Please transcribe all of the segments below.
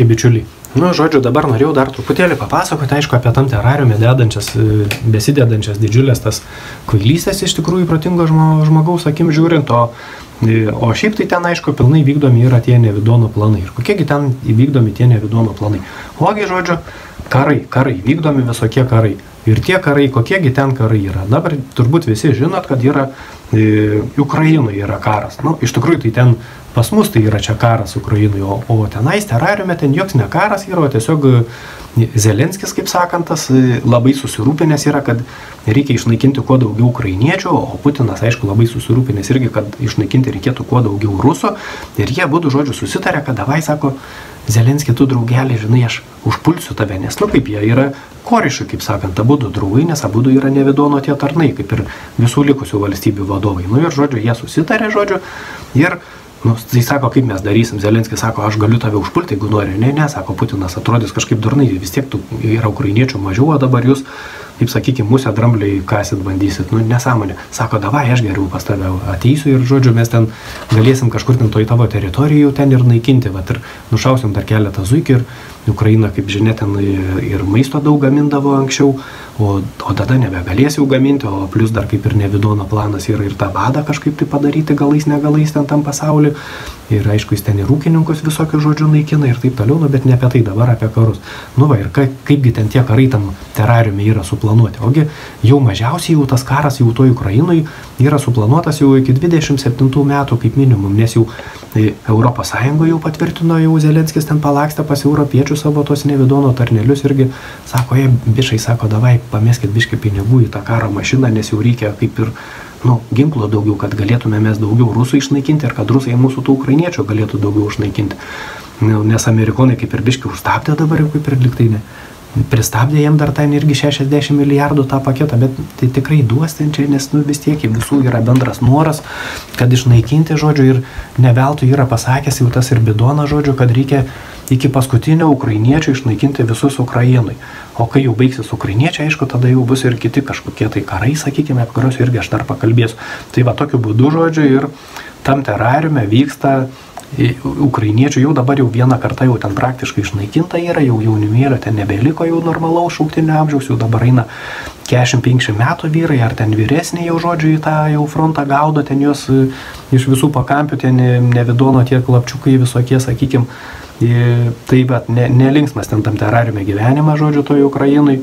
bičiuliai. Nu, žodžiu, dabar norėjau dar truputėlį papasakoti, aišku, apie tam terariume besidedančias didžiulės tas kvailystės iš tikrųjų protingo žmogaus akim žiūrint, o šiaip tai ten, aišku, pilnai vykdomi yra tie Nevidono planai. Ir kokiegi ten įvykdomi tie Nevidono planai? Ogi, žodžiu, karai, vykdomi visokie karai. Ir tie karai, kokiegi ten karai yra. Dabar turbūt visi žinot, kad yra Ukrainoje yra karas. Nu, iš tikrųjų, tai ten pas mus tai yra čia karas Ukrainoje, o tenais terariume ten joks ne karas yra, o tiesiog Zelenskis, kaip sakantas, labai susirūpinęs yra, kad reikia išnaikinti kuo daugiau ukrainiečių, o Putinas, aišku, labai susirūpinęs irgi, kad išnaikinti reikėtų kuo daugiau rusų. Ir jie būtų, žodžiu, susitarė, kad davai, sako, Zelenski, tu draugelį, žinai, aš užpulsiu tave, nes, nu, kaip jie yra korišai, kaip sakant, abudu draugai, nes abudu yra Nevidono tie tarnai, kaip ir visų likusių valstybių vadovai. Nu ir, žodžiu, jie susitarė, žodžiu, ir nu, tai sako, kaip mes darysim. Zelenskis sako, aš galiu tave užpulti, jeigu nori. Ne, sako, Putinas atrodys kažkaip durnai, vis tiek yra ukrainiečių mažiau, o dabar jūs, kaip sakykime, musę drambliai kasit bandysit. Nu, nesąmonė. Sako, davai, aš geriau pas tave ateisiu ir, žodžiu, mes ten galėsim kažkur ten toj tavo teritorijų ten ir naikinti. Vat ir nušausim dar keletą zuikių ir Ukraina, kaip žinia, ten ir maisto daug gamindavo anksčiau, o tada nebegalės jau gaminti, o plus dar kaip ir Nevidono planas yra ir tą badą kažkaip tai padaryti galais, negalais ten tam pasauliu. Ir aišku, jis ten ir ūkininkus visokių žodžių naikina ir taip toliau, nu, bet ne apie tai dabar, apie karus. Nu va, ir kaipgi ten tie karai tam terariume yra suplanuoti. Ogi jau mažiausiai jau tas karas jau toj Ukrainoj yra suplanuotas jau iki 27 metų kaip minimum, nes jau Europos Sąjungoje jau patvirtino, jau Zelenskis ten palakstė pas europiečių savo tos Nevidono tarnelius irgi sako, bišai, sako, davai, pameskit biškį pinigų į tą karo mašiną, nes jau reikia kaip ir ginklo daugiau, kad galėtume mes daugiau rusų išnaikinti ir kad rusai mūsų tų ukrainiečių galėtų daugiau išnaikinti. Nes amerikonai kaip ir biškį užstabdė dabar jau kaip ir liktai ne. Pristabdė jiem dar ten irgi 60 milijardų tą paketą, bet tai tikrai duos ten čia, nes vis tiek visų yra bendras noras, kad išnaikinti, žodžiu, ir ne veltui yra pasakęs jau tas ir Bidonas, žodžiu, kad reikia iki paskutinio ukrainiečių išnaikinti visus Ukrainui. O kai jau baigsis ukrainiečiai, aišku, tada jau bus ir kiti kažkokie tai karai, sakykime, apie kuriuos irgi aš dar pakalbėsiu. Tai va, tokiu būdu, žodžiu, ir tam terariume vyksta ukrainiečių, jau dabar jau vieną kartą jau ten praktiškai išnaikinta yra, jau jaunimėlio ten nebeliko jau normalaus šauktinio amžiaus, jau dabar eina 45 metų vyrai, ar ten vyresniai jau, žodžiu, į tą jau frontą gaudo, ten juos iš visų pakampių, ten Nevidono tie klapčiukai visokie, sakykime, tai bet nelinksmas ten tam terariume gyvenimą, žodžiu, toj Ukrainai.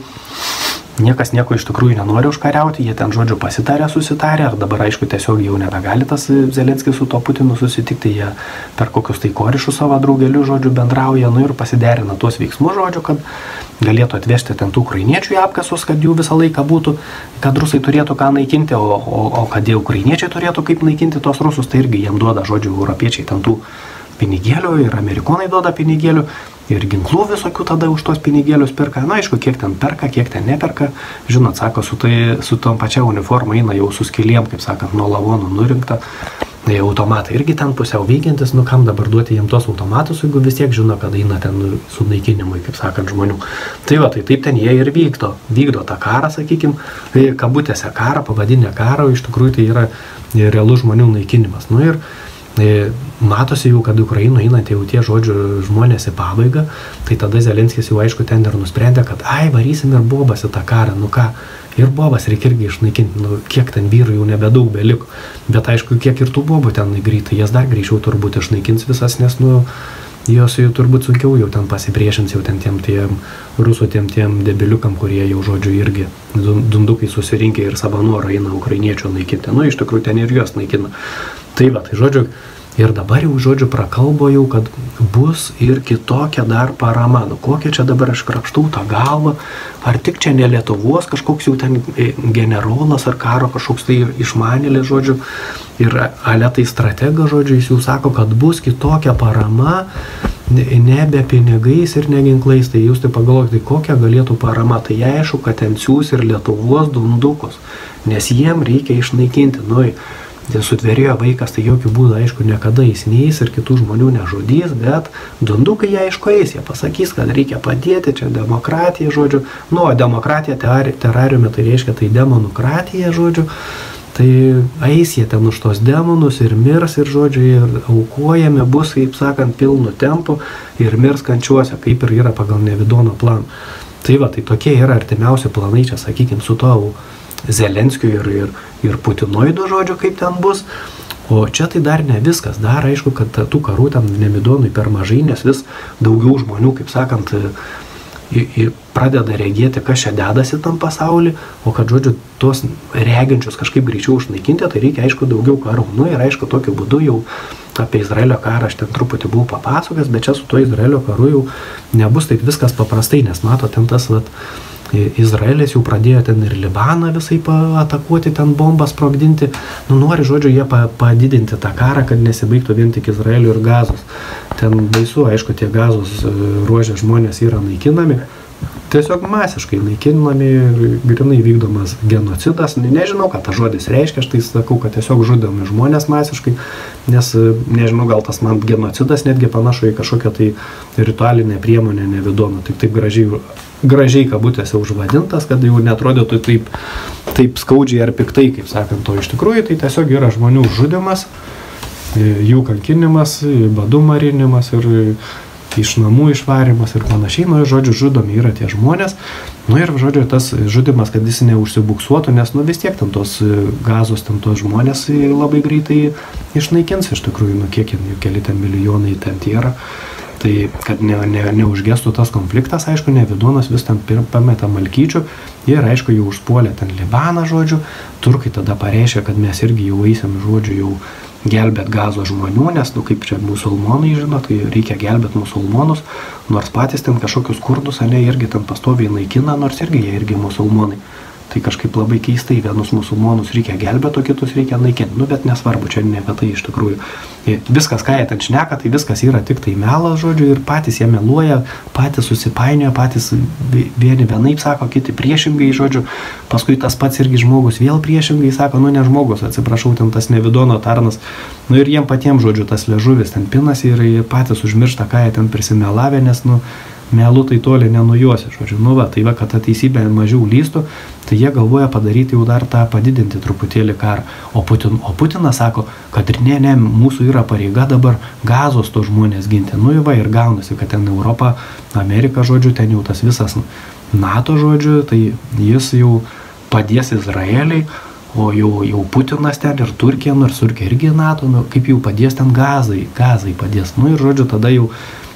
Niekas nieko iš tikrųjų nenori užkariauti, jie ten, žodžiu, susitarė, ar dabar, aišku, tiesiog jau nebegali tas Zelenskis su to Putinu susitikti, jie per kokius tai korišus savo draugelius, žodžiu, bendrauja, nu ir pasiderina tuos veiksmus, žodžiu, kad galėtų atvežti ten tų ukrainiečių į apkasus, kad jų visą laiką būtų, kad rusai turėtų ką naikinti, o kad jie ukrainiečiai turėtų kaip naikinti tos rusus, tai irgi jiem duoda, žodžiu, europiečiai ten tų pinigėlių ir amerikonai duoda pinigėlių ir ginklų visokių tada už tos pinigėlius perka. Na, aišku, kiek ten perka, kiek ten neperka. Žinot, sako, su tom pačia uniforma eina jau su skylėm, kaip sakant, nuo lavonų nurinkta. Automatai irgi ten pusiau veikiantis, nu kam dabar duoti jiems tos automatus, jeigu vis tiek žino, kad eina ten sunaikinimui, kaip sakant, žmonių. Tai va, tai taip ten jie ir vykdo tą karą, sakykime, kabutėse karą, pavadinę karą, iš tikrųjų tai yra realus žmonių naikinimas. Nu ir matosi jau, kad Ukrainoje einant jau tie, žodžiu, žmonės į pabaigą, tai tada Zelenskis jau, aišku, ten ir nusprendė, kad varysim ir bobas į tą karą, nu ką, ir bobas reikia irgi išnaikinti, nu kiek ten vyrų jau nebedaug beliko, bet aišku, kiek ir tų bobų ten greitai, jas dar greičiau turbūt išnaikins visas, nes, nu, jos jau turbūt sunkiau jau ten pasipriešins jau ten tiem rusų tiem debiliukam, kurie jau, žodžiu, irgi dundukai susirinkę ir savo norą eina ukrainiečių naikinti, nu, iš tikrųjų ten ir juos naikina. Tai va, tai, žodžiu, ir dabar jau, žodžiu, prakalbo jau, kad bus ir kitokia dar parama. Nu, kokia čia dabar aš krapštau tą galvą, ar tik čia ne Lietuvos kažkoks jau ten generolas ar karo kažkoks tai išmanėlė, žodžiu, ir aletai stratega, žodžiu, jis jau sako, kad bus kitokia parama, nebe pinigais ir neginklais. Tai jūs tai pagalvokite, kokia galėtų parama. Tai aišku, kad ten siūs ir Lietuvos dundukus, nes jiem reikia išnaikinti. Nu, sutvėrėjo vaikas, tai jokių būdų, aišku, niekada jis neis ir kitų žmonių nežudys, bet dundukai jie, aišku, eis, jie pasakys, kad reikia padėti, čia demokratija, žodžiu. Nu, o demokratija terariume tai reiškia tai demonukratija, žodžiu. tai eis jie ten už tos demonus ir mirs ir žodžiu, ir aukojami bus, kaip sakant, pilnu tempu ir mirs kančiuose, kaip ir yra pagal Nevidono planą. Tai va, tai tokie yra artimiausi planai čia, sakykime, su to Zelenskiu ir Putinoidu, žodžiu, kaip ten bus. O čia tai dar ne viskas, dar aišku, kad tų karų ten Nevidonui per mažai, nes vis daugiau žmonių, kaip sakant, pradeda regėti, kas čia dedasi tam pasaulį, o kad, žodžiu, tos reginčius kažkaip greičiau išnaikinti, tai reikia, aišku, daugiau karų. Nu ir, aišku, tokiu būdu jau apie Izraelio karą aš ten truputį buvau papasakęs, bet čia su to Izraelio karu jau nebus taip viskas paprastai, nes mato, ten tas, vat, Izraelis jau pradėjo ten ir Libaną visai atakuoti, ten bombas sprogdinti. Nu, nori, žodžiu, jie padidinti tą karą, kad nesibaigtų vien tik Izraelio ir Gazos. Ten baisu, aišku, tie Gazos ruožė žmonės yra naikinami. Tiesiog masiškai naikinami ir grinai vykdomas genocidas. Nežinau, ką tas žodis reiškia, aš tai sakau, kad tiesiog žudomi žmonės masiškai, nes, nežinau, gal tas man genocidas netgi panašu į kažkokią tai ritualinę priemonę Nevidono, tik taip gražiai kabutėse užvadintas, kad jau netrodytų taip skaudžiai ar piktai, kaip sakant, to iš tikrųjų, tai tiesiog yra žmonių žudimas, jų kankinimas, badų marinimas ir iš namų išvarimas ir panašiai, nu, žodžiu, žudomi yra tie žmonės, nu ir, žodžiu, tas žudimas, kad jis neužsibuksuotų, nes, nu, vis tiek ten tos Gazos, ten tos žmonės labai greitai išnaikins, iš tikrųjų, nu, kiek keli ten milijonai ten yra, tai, kad neužgestų tas konfliktas, aišku, Nevidonas vis ten pameta malkyčių ir, aišku, jau užpuolė ten Libaną, žodžiu, turkai tada pareiškė, kad mes irgi jau eisim, žodžiu, jau gelbėt Gazos žmonių, nes, nu, kaip čia musulmonai, žinot, tai reikia gelbėt musulmonus, nors patys ten kažkokius kurdus, ane, irgi ten pastoviai naikina, nors irgi jie irgi musulmonai. Tai kažkaip labai keistai, vienus musulmonus reikia gelbėti, o kitus reikia naikinti. Nu, bet nesvarbu, čia ne apie tai iš tikrųjų. Viskas, ką jie ten šneka, tai viskas yra tik tai melas, žodžiu, ir patys jie meluoja, patys susipainioja, patys vieni vienaip sako, kiti priešingai, žodžiu. Paskui tas pats irgi žmogus vėl priešingai sako, nu ne žmogus, atsiprašau, ten tas Nevidono tarnas. Nu ir jiem patiems, žodžiu, tas liežuvis ten pinasi ir patys užmiršta, ką jie ten prisimelavė, nes, nu, melu tai toli nenujuosi, žodžiu. Nu va, tai va, kad ta teisybė mažiau lystų, tai jie galvoja padaryti jau dar tą padidinti truputėlį karą. O Putinas sako, kad ir ne, mūsų yra pareiga dabar Gazos to žmonės ginti. Nu va, ir gaunasi, kad ten Europa, Amerika, žodžiu, ten jau tas visas NATO, žodžiu, tai jis jau padės Izraeliai, o jau Putinas ten ir Turkija, nors Turkija irgi NATO, nu, kaip jau padės ten Gazai padės. Nu ir, žodžiu, tada jau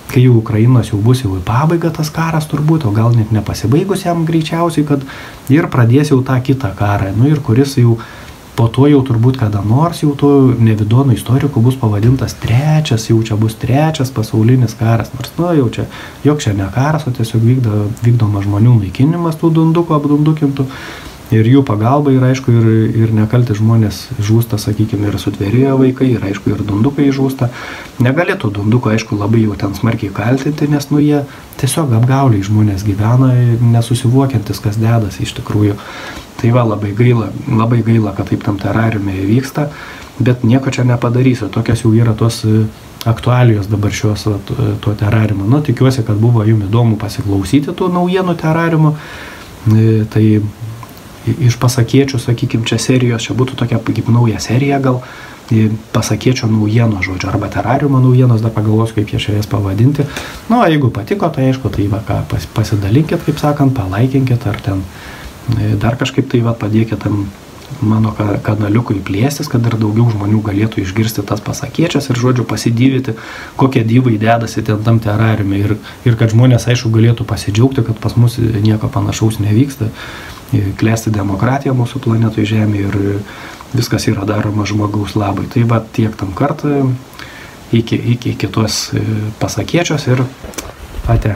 kai jau Ukrainos jau bus jau į pabaigą tas karas turbūt, o gal net nepasibaigus jam greičiausiai, kad ir pradės jau tą kitą karą, nu ir kuris jau po to jau turbūt kada nors jau to Nevidono istorikų bus pavadintas jau čia bus trečias pasaulinis karas, nors nu jau čia, jok čia ne karas, o tiesiog vykdoma žmonių naikinimas tų dundukų apdundukintų. Ir jų pagalba ir, aišku, ir nekalti žmonės žūsta, sakykime, ir sutvėrėjo vaikai, ir, aišku, ir dundukai žūsta. Negalėtų dunduko, aišku, labai jau ten smarkiai kaltinti, nes, nu, jie tiesiog apgauliai žmonės gyvena, nesusivokiantis, kas dedasi iš tikrųjų. Tai va, labai gaila, kad taip tam terariume įvyksta, bet nieko čia nepadarysiu. Tokios jau yra tos aktualijos dabar šios to terariumo. Nu, tikiuosi, kad buvo jums įdomu pasiklausyti tų naujienų terariumo. Tai iš pasakiečių, sakykime, čia serijos, čia būtų tokia kaip nauja serija gal, pasakiečio naujieno, žodžiu, arba terariumo naujienos, dar pagalvosiu, kaip jie čia jas pavadinti. Nu, o jeigu patiko, tai aišku, tai va, ką, pasidalinkit, kaip sakant, palaikinkit, ar ten dar kažkaip tai va, padėkit tam mano kanaliukui plėstis, kad ir daugiau žmonių galėtų išgirsti tas pasakiečias ir, žodžiu, pasidivyti, kokie dyvai dedasi ten tam terariume ir kad žmonės, aišku, galėtų pasidžiaugti, kad pas mus nieko panašaus nevyksta. Klesti demokratija mūsų planetoj Žemė ir viskas yra daroma žmogaus labai. Tai va tiek tam kartą, iki kitos pasakiečios ir ate.